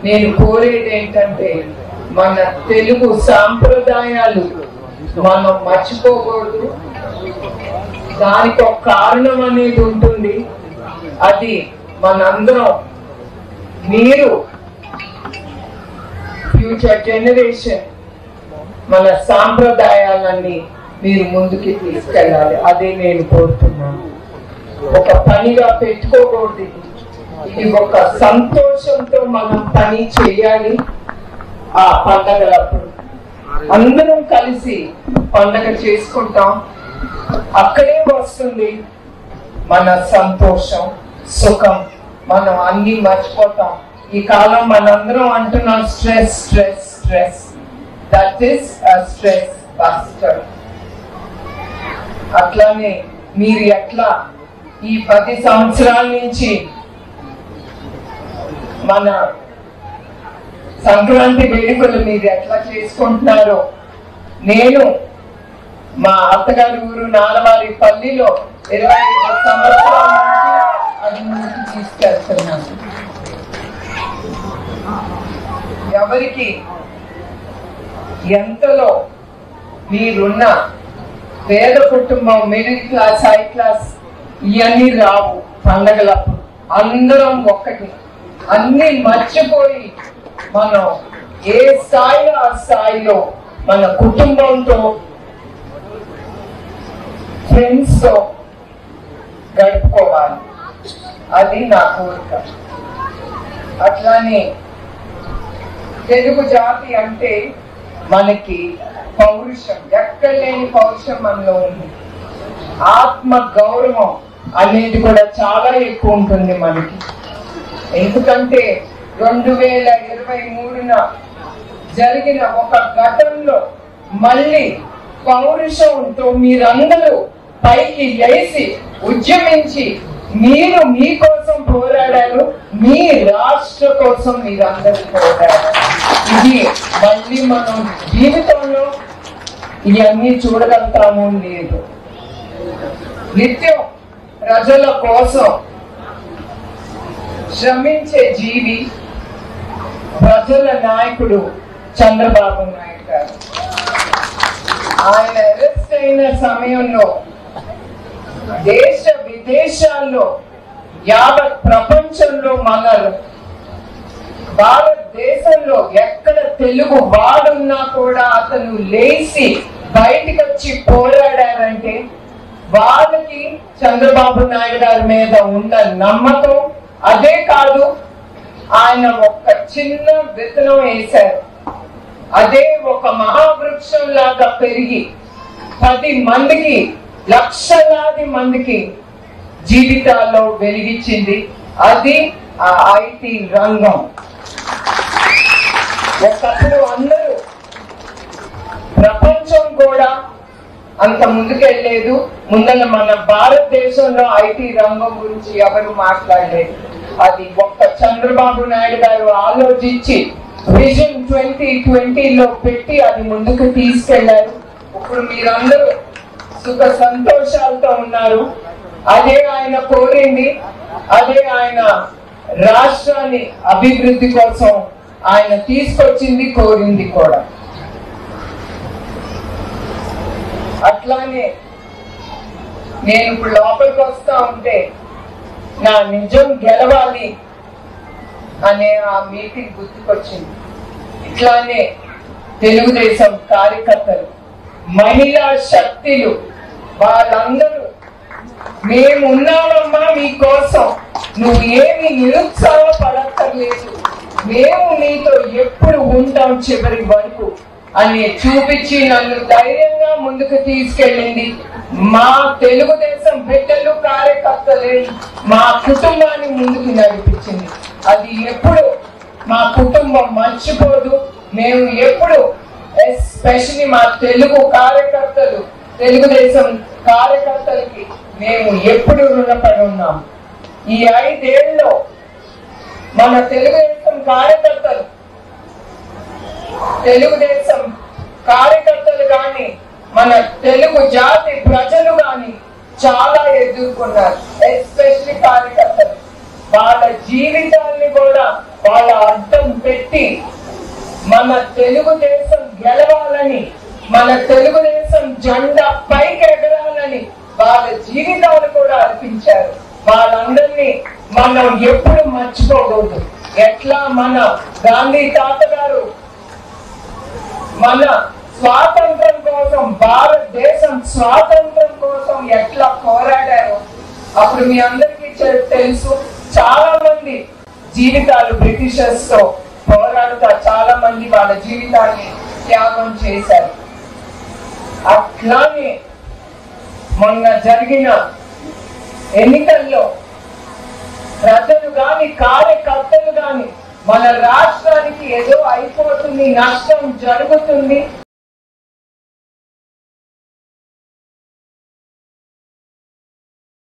నేను కోరేది ఏంటంటే మన తెలుగు సాంప్రదాయాలు మనం మర్చిపోకూడదు. దానికి ఒక కారణం అనేది ఉంటుంది. అది మనందరం, మీరు ఫ్యూచర్ జనరేషన్ మన సాంప్రదాయాలన్నీ మీరు ముందుకి తీసుకెళ్ళాలి. అదే నేను కోరుతున్నాను. ఒక పనిగా పెట్టుకోకూడదు. ఇది ఒక సంతోషంతో మనం పని చేయాలి. ఆ పండగలప్పుడు అందరం కలిసి పండగ చేసుకుంటాం. అక్కడే వస్తుంది మన సంతోషం, సుఖం. మనం అన్ని మర్చిపోతాం. ఈ కాలం మనందరం అంటున్నాం stress stress stress. That is a stress buster. అట్లానే మీరు ఎట్లా ఈ 10 సంవత్సరాల నుంచి మన సంక్రాంతి వేడుకలు మీరు ఎట్లా చేసుకుంటున్నారో, నేను మా అత్తగారి ఊరు నాలవారిపల్లిలో 25 సంవత్సరాల నుంచి అది ముందుకు తీసుకెళ్తున్నాను. ఎవరికి ఎంతలో మీరున్న పేద కుటుంబం, మిడిల్ క్లాస్, హై క్లాస్ ఇవన్నీ రావు పండగలప్పుడు. అందరం ఒక్కటి, అన్ని మర్చిపోయి మనం ఏ స్థాయిలో ఆ స్థాయిలో మన కుటుంబంతో, ఫ్రెండ్స్ తో గడుపుకోవాలి. అది నా కోరిక. అట్లానే తెలుగు జాతి అంటే మనకి పౌరుషం, ఎక్కడ లేని పౌరుషం మనలో ఉంది. ఆత్మ గౌరవం అనేది కూడా చాలా ఎక్కువ ఉంటుంది మనకి. ఎందుకంటే 2023న జరిగిన ఒక ఘటనలో మళ్ళీ పౌరుషంతో మీరందరూ పైకి లేచి ఉద్యమించి మీరు మీకోసం పోరాడారు, మీ రాష్ట్ర కోసం మీరందరూ పోరాడారు. ఇది మళ్ళీ మనం జీవితంలో ఇవన్నీ చూడగలుగుతాము లేదు. నిత్యం ప్రజల కోసం శ్రమించే జీవి ప్రజల నాయకుడు చంద్రబాబు నాయుడు గారు. ఆయన అరెస్ట్ అయిన సమయంలో దేశ విదేశాల్లో, యావత్ ప్రపంచంలో, మన భారతదేశంలో ఎక్కడ తెలుగు వాడున్నా కూడా అతను లేచి బయటికి వచ్చి పోరాడారంటే వాళ్ళకి చంద్రబాబు నాయుడు గారి మీద ఉన్న నమ్మకం. అదే కాదు, ఆయన ఒక చిన్న విత్తనం వేశారు, అదే ఒక మహావృక్షం లాగా పెరిగి 10 మందికి, లక్షలాది మందికి జీవితాల్లో వెలిగించింది. అది ఆ ఐటీ రంగం. ఒకప్పుడు అందరూ, ప్రపంచం కూడా అంత ముందుకెళ్ళలేదు. ముందర మన భారతదేశంలో ఐటీ రంగం గురించి ఎవరు మాట్లాడలేదు. అది ఒక్క చంద్రబాబు నాయుడు గారు ఆలోచించి విజన్ 2020లో పెట్టి అది ముందుకు తీసుకెళ్లారు. ఇప్పుడు మీరందరూ సుఖ సంతోషాలతో ఉన్నారు. అదే ఆయన కోరింది, అదే ఆయన రాష్ట్రాన్ని అభివృద్ధి కోసం ఆయన తీసుకొచ్చింది, కోరింది కూడా. అట్లానే నేను ఇప్పుడు లోపలికి వస్తా ఉంటే నా నిజం గెలవాలి అనే ఆ మీటింగ్ గుర్తుకొచ్చింది. ఇట్లానే తెలుగుదేశం కార్యకర్తలు, మహిళా శక్తులు, వాళ్ళందరూ మేము ఉన్నామమ్మా మీకోసం, నువ్వు ఏమి నిరుత్సాహపడక్కర్లేదు, మేము నీతో ఎప్పుడు ఉంటాం చివరి వరకు అని చూపించి నన్ను ధైర్యంగా ముందుకు తీసుకెళ్ళింది. మా తెలుగుదేశం బిడ్డలు, కార్యకర్తలే మా కుటుంబాన్ని ముందుకు నడిపించింది. అది ఎప్పుడు మా కుటుంబం మర్చిపోదు. మేము ఎప్పుడు, ఎస్పెషల్లీ మా తెలుగు కార్యకర్తలు, తెలుగుదేశం కార్యకర్తలకి మేము ఎప్పుడు రుణపడి ఉన్నాం. ఈ 5 ఏళ్ళలో మన తెలుగుదేశం కార్యకర్తలు కానీ, మన తెలుగు జాతి ప్రజలు కానీ చాలా ఎదుర్కొన్నారు. ఎస్పెషల్లీ కార్యకర్తలు వాళ్ళ జీవితాన్ని కూడా వాళ్ళ అర్థం పెట్టి మన తెలుగుదేశం గెలవాలని, మన తెలుగుదేశం జెండా పైకి ఎగరాలని వాళ్ళ జీవితాలు కూడా అర్పించారు. వాళ్ళందరినీ మనం ఎప్పుడు మర్చిపోకూడదు. ఎట్లా మన గాంధీ తాత గారు మన స్వాతంత్రం కోసం, భారతదేశం స్వాతంత్రం కోసం ఎట్లా పోరాడారు అప్పుడు మీ అందరికీ తెలుసు. చాలా మంది జీవితాలు బ్రిటిషర్స్ తో పోరాడుతా చాలా మంది వాళ్ళ జీవితాన్ని త్యాగం చేశారు. అట్లానే మొన్న జరిగిన ఎన్నికల్లో ప్రజలు గాని, కార్యకర్తలు గాని మన రాష్ట్రానికి ఏదో అయిపోతుంది, నష్టం జరుగుతుంది,